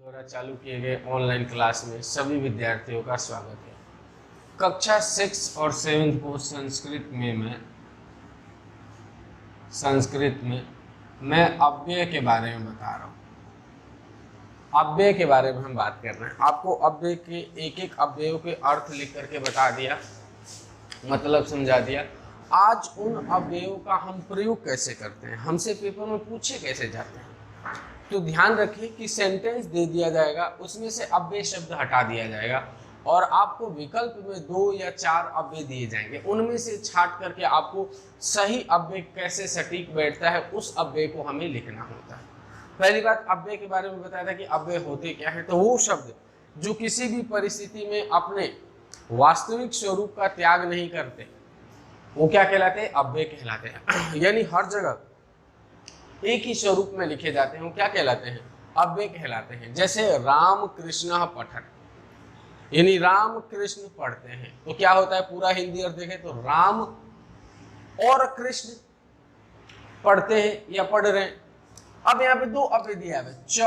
द्वारा चालू किए गए ऑनलाइन क्लास में सभी विद्यार्थियों का स्वागत है। कक्षा 6 और 7 को संस्कृत में मैं अव्यय के बारे में बता रहा हूँ। अव्यय के बारे में हम बात कर रहे हैं। आपको अव्यय के एक एक अव्ययों के अर्थ लिख करके बता दिया, मतलब समझा दिया। आज उन अव्ययों का हम प्रयोग कैसे करते हैं, हमसे पेपर में पूछे कैसे जाते हैं। तो ध्यान रखिए कि सेंटेंस दे दिया जाएगा, उसमें से अव्यय शब्द हटा दिया जाएगा और आपको विकल्प में 2 या 4 अव्यय दिए जाएंगे। उनमें से छांट करके आपको सही अव्यय कैसे सटीक बैठता है उस अव्यय को हमें लिखना होता है। पहली बात, अव्यय के बारे में बताया था कि अव्यय होते क्या है। तो वो शब्द जो किसी भी परिस्थिति में अपने वास्तविक स्वरूप का त्याग नहीं करते वो क्या कहलाते हैं, अव्यय कहलाते हैं। यानी हर जगह एक ही स्वरूप में लिखे जाते हैं, वो क्या कहलाते हैं, अव्यय कहलाते हैं। जैसे राम कृष्ण पठन, यानी राम कृष्ण पढ़ते हैं, तो क्या होता है, पूरा हिंदी अर्थ देखें तो राम और कृष्ण पढ़ते हैं या पढ़ रहे हैं। अब यहाँ पे 2 अव्यय दिया है, च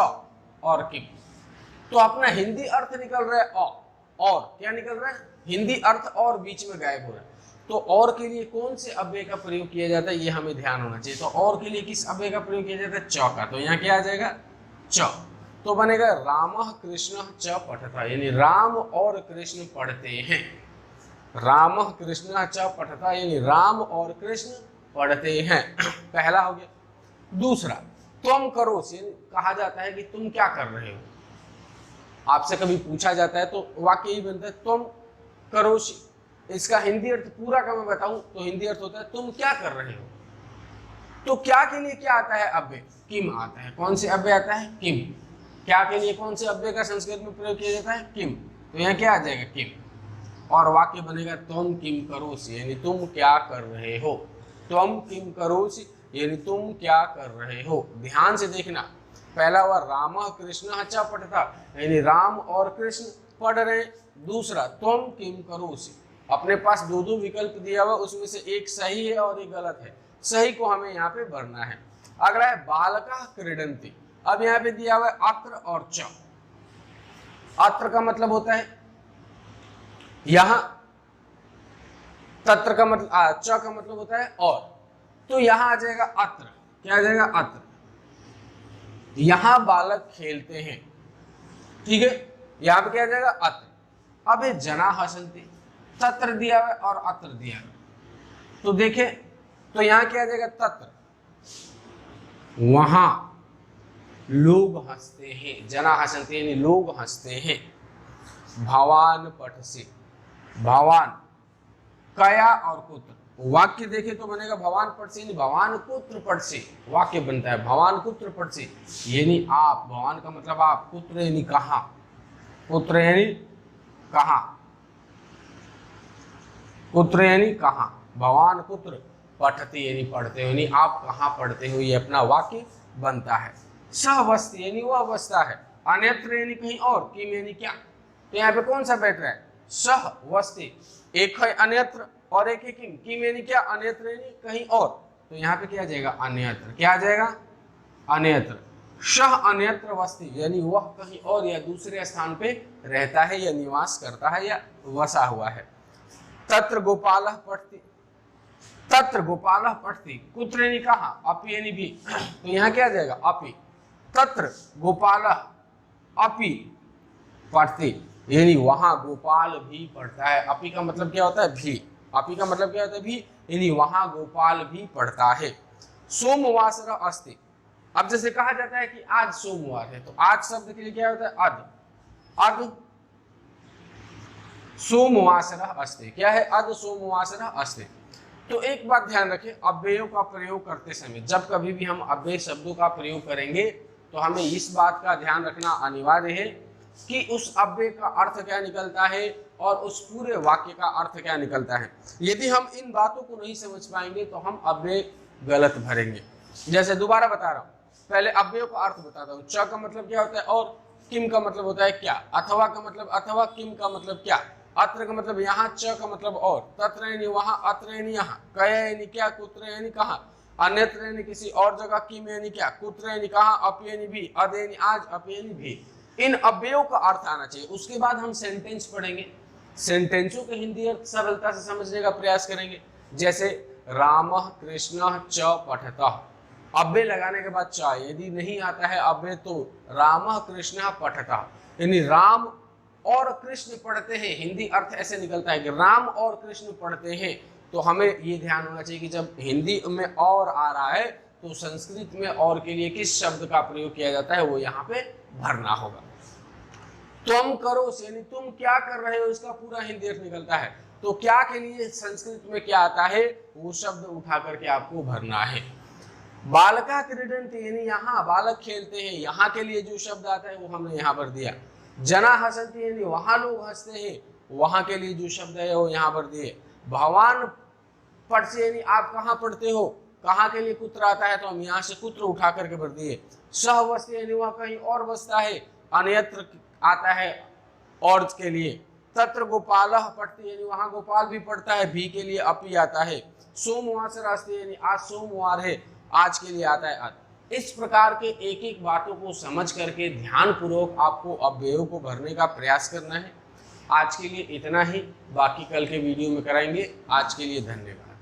और किम, तो अपना हिंदी अर्थ निकल रहा है और क्या निकल रहा है, हिंदी अर्थ और बीच में गायब हो रहा है। तो और के लिए कौन से अव्यय का प्रयोग किया जाता है ये हमें ध्यान होना चाहिए। तो और के लिए किस अव्यय का प्रयोग किया जाता है, च का। तो यहाँ क्या आ जाएगा, च, तो बनेगा रामः कृष्ण च पठता, यानी राम और कृष्ण पढ़ते हैं। रामः कृष्ण च पठता, यानी राम और कृष्ण पढ़ते हैं। पहला हो गया। दूसरा, तुम करोसि, कहा जाता है कि तुम क्या कर रहे हो। आपसे कभी पूछा जाता है तो वाक्य ही बनता है तुम करोसि। इसका हिंदी अर्थ पूरा का मैं बताऊं तो हिंदी अर्थ होता है तुम क्या कर रहे हो। तो क्या के लिए क्या आता है, अव्यय किम आता है। कौन से अव्यय आता है, किम। क्या के लिए कौन से अव्यय का संस्कृत में प्रयोग किया जाता है, किम। तो यहाँ क्या आ जाएगा, किम, और वाक्य बनेगा तुम किम करोसि, यानी तुम क्या कर रहे हो। तुम किम करोसि, यानी तुम क्या कर रहे हो। ध्यान से देखना, पहला हुआ रामः कृष्ण च पठता, यानी राम और कृष्ण पढ़ रहे। दूसरा, तुम किम करोसि, अपने पास 2 विकल्प दिया हुआ, उसमें से एक सही है और एक गलत है। सही को हमें यहाँ पे भरना है। अगला है बालका क्रीडन्ति। अब यहाँ पे दिया हुआ है अत्र और च। अत्र का मतलब होता है यहां, तत्र का मतलब, च का मतलब होता है और। तो यहां आ जाएगा अत्र, क्या आ जाएगा, अत्र। यहां बालक खेलते हैं, ठीक है, यहां पे क्या आ जाएगा, अत्र। अब ये जना हसन्ति, तत्र दिया हुआ और अत्र दिया हुआ, तो देखें तो यहां क्या आ जाएगा, तत्र, वहां लोग हंसते हैं। जना हसन्ति यानी लोग हंसते हैं। भवान पठसि, भवान कया और कुत्र, वाक्य देखे तो बनेगा भवान पठसि, यानी भवान कुत्र पठसि, वाक्य बनता है भवान कुत्र पठसि, यानी आप। भवान का मतलब आप, कुत्र यानी कहां, कुत्र यानी कहां, कुत्र यानी कहां। भवान कुत्र पठति यानी पढ़ते हो, यानी आप कहां पढ़ते हो, ये अपना वाक्य बनता है। सह वस्ति यानी वह अवस्था है। अन्यत्र यानी कहीं और, किम यानी क्या। तो यहाँ पे कौन सा बैठ रहा है, सह वस्ति। एक है अन्यत्र और एक है किम। किम यानी क्या, अन्यत्र यानी कहीं और। तो यहाँ पे क्या आ जाएगा, अन्यत्र, क्या आ जाएगा, अन्यत्र। सह अन्यत्र वस्ति यानी वह कहीं और या दूसरे स्थान पे रहता है या निवास करता है या वसा हुआ है। तत्र गोपालः पठति, तत्र गोपालः पठति, कुत्र यानी कहां, अपि यानी भी। तो यहाँ क्या आ जाएगा, अपि। तत्र गोपालः अपि पठति, यानी वहां गोपाल भी पढ़ता है। अपि का मतलब क्या होता है, भी। अपि का मतलब क्या होता है, भी, यानी वहां गोपाल भी पढ़ता है। सोमवासर अस्ति, अब जैसे कहा जाता है कि आज सोमवार है, तो आज शब्द के लिए क्या होता है, अद। अद सोमवासर अस्ति, क्या है, अद सोमवासर अस्ति। तो एक बात ध्यान रखें, अव्ययों का प्रयोग करते समय जब कभी भी हम अव्यय शब्दों का प्रयोग करेंगे तो हमें इस बात का ध्यान रखना अनिवार्य है कि उस अव्यय का अर्थ क्या निकलता है और उस पूरे वाक्य का अर्थ क्या निकलता है। यदि हम इन बातों को नहीं समझ पाएंगे तो हम अव्यय गलत भरेंगे। जैसे दोबारा बता रहा हूं, पहले अव्ययों का अर्थ बताता हूं। च का मतलब क्या होता है और, किम का मतलब होता है क्या, अथवा का मतलब अथवा, किम का मतलब क्या, अत्र का मतलब यहाँ, च का मतलब और, तत्र यानी वहां, अत्र यानी यहाँ, कया यानी क्या, कुत्र यानी कहां, अन्यत्र यानी किसी और जगह, किम यानी क्या, कुत्र यानी कहां, अपि यानी भी, अद यानी आज, अपि यानी भी। इन अव्ययों का अर्थ आना चाहिए। उसके बाद हम सेंटेंस पढ़ेंगे, सेंटेंसों के हिंदी अर्थ सरलता से समझने का प्रयास करेंगे। जैसे रामः कृष्णः च पठतः, अव्यय लगाने के बाद च, यदि नहीं आता है अव्यय तो रामः कृष्णः पठतः, यानी राम और कृष्ण पढ़ते हैं। हिंदी अर्थ ऐसे निकलता है कि राम और कृष्ण पढ़ते हैं। तो हमें ये ध्यान होना चाहिए कि जब हिंदी में और आ रहा है तो संस्कृत में और के लिए किस शब्द का प्रयोग किया जाता है वो यहाँ पे भरना होगा। तुम करो यानी तुम क्या कर रहे हो, इसका पूरा हिंदी अर्थ निकलता है। तो क्या के लिए संस्कृत में क्या आता है वो शब्द उठा करके आपको भरना है। बालका क्रीडन्ति यानी यहाँ बालक खेलते हैं, यहाँ के लिए जो शब्द आता है वो हमने यहाँ पर दिया। जना हसन्ति यानी वहां लोग हंसते हैं, वहां के लिए जो शब्द है वो यहाँ पर दिए। भगवान पढ़ते यानी आप कहाँ पढ़ते हो, कहाँ के लिए कुत्र आता है तो हम यहाँ से कुत्र उठा करके भर दिए। सह वस्ते यानी वह कहीं और बसता है, अन्यत्र आता है और के लिए। तत्र गोपालः पढ़ते यानी वहां गोपाल भी पढ़ता है, भी के लिए अपी आता है। सोमवासरास्ते यानी आज सोमवार है, आज के लिए आता है आज। इस प्रकार के एक एक बातों को समझ करके ध्यान पूर्वक आपको अव्ययों को भरने का प्रयास करना है। आज के लिए इतना ही, बाकी कल के वीडियो में कराएंगे। आज के लिए धन्यवाद।